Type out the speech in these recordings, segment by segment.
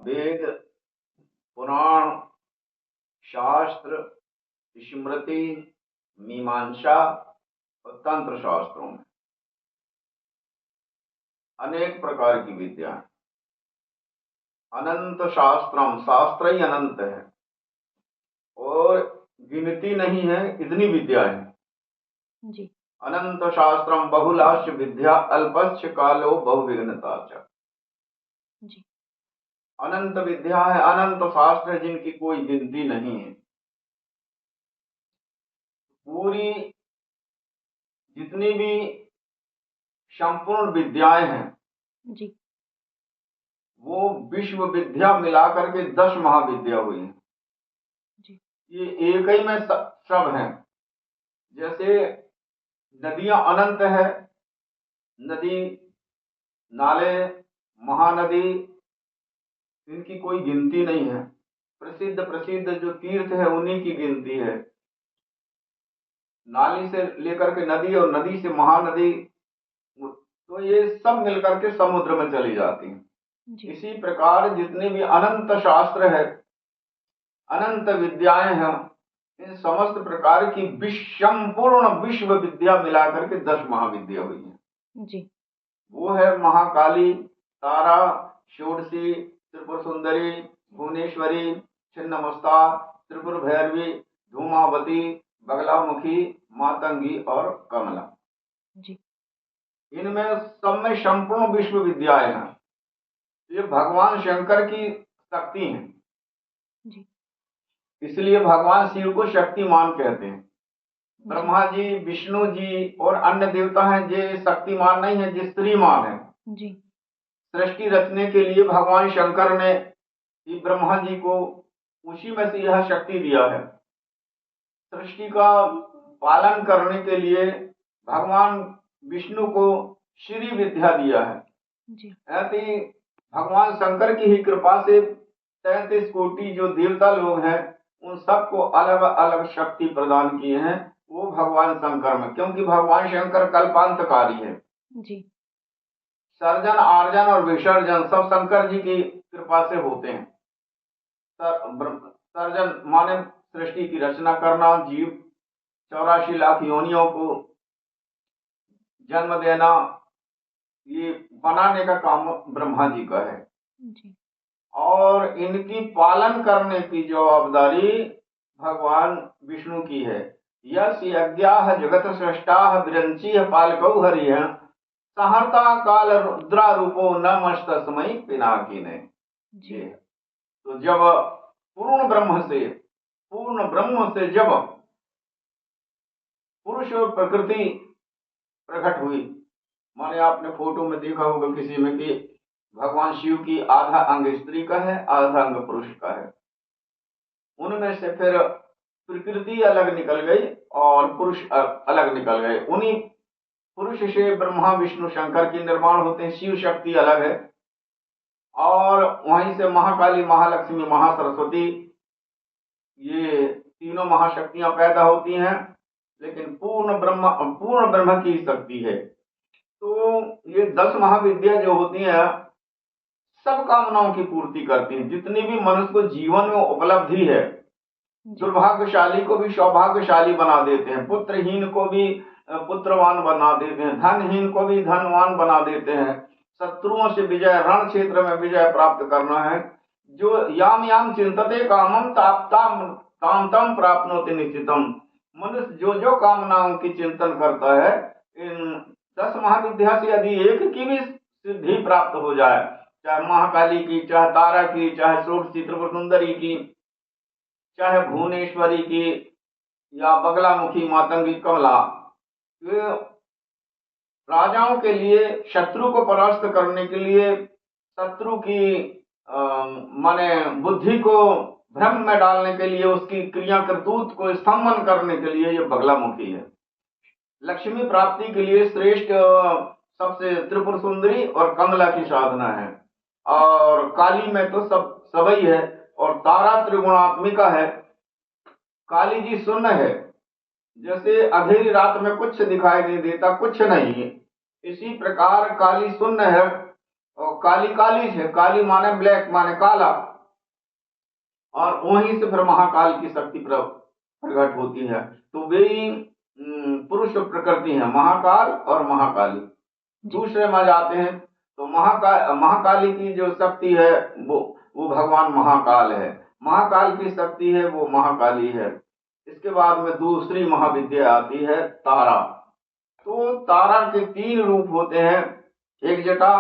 वेद, पुराण, शास्त्र, स्मृति, मीमांसा और तंत्र शास्त्रों में अनेक प्रकार की विद्या है। अनंत शास्त्रम, शास्त्र ही अनंत है और गिनती नहीं है, इतनी विद्या है जी। अनंत शास्त्रम बहुलाश्च विद्या अल्पश्च कालो बहुविघ्नता च। जी। अनंत विद्या है, अनंत शास्त्र है जिनकी कोई गिनती नहीं है। पूरी जितनी भी संपूर्ण विद्याएं हैं जी। वो विश्व विद्या मिलाकर के 10 महाविद्या हुई हैं। जी। ये एक ही में सब हैं। जैसे नदियां अनंत है, नदी, नाले, महानदी, इनकी कोई गिनती नहीं है। प्रसिद्ध प्रसिद्ध जो तीर्थ है उन्हीं की गिनती है। नाली से लेकर के नदी और नदी से महानदी, तो ये सब मिलकर के समुद्र में चली जाती हैं। इसी प्रकार जितने भी अनंत शास्त्र है, अनंत विद्याएं हैं, इन समस्त प्रकार की संपूर्ण विश्व विद्या मिलाकर के 10 महाविद्या हुई है। जी। वो है महाकाली, तारा, षोडशी, त्रिपुर सुंदरी, भुवनेश्वरी, छिन्नमस्ता, त्रिपुर भैरवी, धूमावती, बगलामुखी, मातंगी और कमला। जी। इनमें सब में संपूर्ण विश्व विद्याएं हैं। ये भगवान शंकर की शक्ति हैं। जी। इसलिए भगवान शिव को शक्तिमान कहते हैं। ब्रह्मा जी, विष्णु जी और अन्य देवता हैं जे शक्तिमान नहीं है, जे स्त्रीमान है। जी। सृष्टि रचने के लिए भगवान शंकर ने ब्रह्मा जी को उसी में से यह शक्ति दिया है। सृष्टि का पालन करने के लिए भगवान विष्णु को श्री विद्या दिया है। ऐसे भगवान शंकर की ही कृपा से 33 कोटि जो देवता लोग हैं उन सबको अलग अलग शक्ति प्रदान किए हैं वो भगवान शंकर में, क्योंकि भगवान शंकर कल्पांतकारी है। जी। सर्जन, आर्जन और विसर्जन सब शंकर जी की कृपा से होते हैं। सर्जन माने सृष्टि की रचना करना, जीव 84 लाख योनियों को जन्म देना, ये बनाने का काम ब्रह्मा जी का है। जी। और इनकी पालन करने की जवाबदारी भगवान विष्णु की है। यस यज्ञाः जगत सृष्टाः विरंचिः पालकौ हरिः सहर्ता काल रुद्रा रूपो नमस्तस्मै पिनाकिने। जी। तो जब पूर्ण ब्रह्म से जब पुरुष और प्रकृति प्रकट हुई, माने आपने फोटो में देखा होगा किसी में कि भगवान शिव की आधा अंग स्त्री का है, आधा अंग पुरुष का है। उनमें से फिर प्रकृति अलग निकल गई और पुरुष अलग निकल गए। उन्हीं पुरुष से ब्रह्मा विष्णु शंकर की निर्माण होते हैं। शिव शक्ति अलग है और वहीं से महाकाली, महालक्ष्मी, महासरस्वती, ये तीनों महाशक्तियां पैदा होती हैं। लेकिन पूर्ण ब्रह्म की शक्ति है। तो ये 10 महाविद्या जो होती हैं सब कामनाओं की पूर्ति करती हैं। जितनी भी मनुष्य को जीवन में उपलब्धि है, दुर्भाग्यशाली को भी सौभाग्यशाली बना देते हैं, पुत्रहीन को भी पुत्रवान बना देते हैं, धनहीन को भी धनवान बना देते हैं। शत्रुओं से विजय, रण क्षेत्र में विजय प्राप्त करना है। जो याम याम चिंतते कामम ताम तम प्राप्नोति निश्चितम। मनुष्य जो जो कामनाओं की चिंतन करता है, इन 10 महाविद्या से यदि एक की भी सिद्धि प्राप्त हो जाए, चाहे महाकाली की, चाहे तारा की, चाहे षोडशी त्रिपुर सुंदरी की, चाहे भुवनेश्वरी की, या बगलामुखी, मातंगी, कमला, ये राजाओं के लिए शत्रु को परास्त करने के लिए, शत्रु की माने बुद्धि को भ्रम में डालने के लिए, उसकी क्रिया करतूत को स्तंभन करने के लिए ये बगलामुखी है। लक्ष्मी प्राप्ति के लिए श्रेष्ठ सबसे त्रिपुर सुंदरी और कमला की साधना है। और काली में तो सब ही है। और तारा त्रिगुणात्मिका है। काली जी शून्य है। जैसे अंधेरी रात में कुछ दिखाई नहीं देता, कुछ नहीं है, इसी प्रकार काली शून्य है और काली काली है, काली माने ब्लैक माने काला, और वहीं से फिर महाकाल की शक्ति प्रकट होती है। तो वे ही पुरुष प्रकृति है, महाकाल और महाकाली। दूसरे में जाते हैं तो महाकाली की जो शक्ति है वो भगवान महाकाल है, महाकाल की शक्ति है वो महाकाली है। इसके बाद में दूसरी महाविद्या आती है तारा। तो तारा के 3 रूप होते हैं, एक जटा,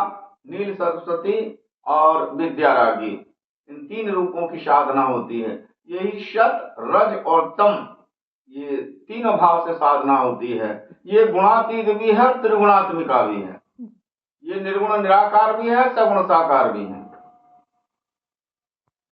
नील सरस्वती और विद्यारागी। इन 3 रूपों की साधना होती है। यही सत, रज और तम, ये तीनों भाव से साधना होती है। ये गुणातीत भी है, त्रिगुणात्मिका भी है। ये निर्गुण निराकार भी है, सगुण साकार भी है।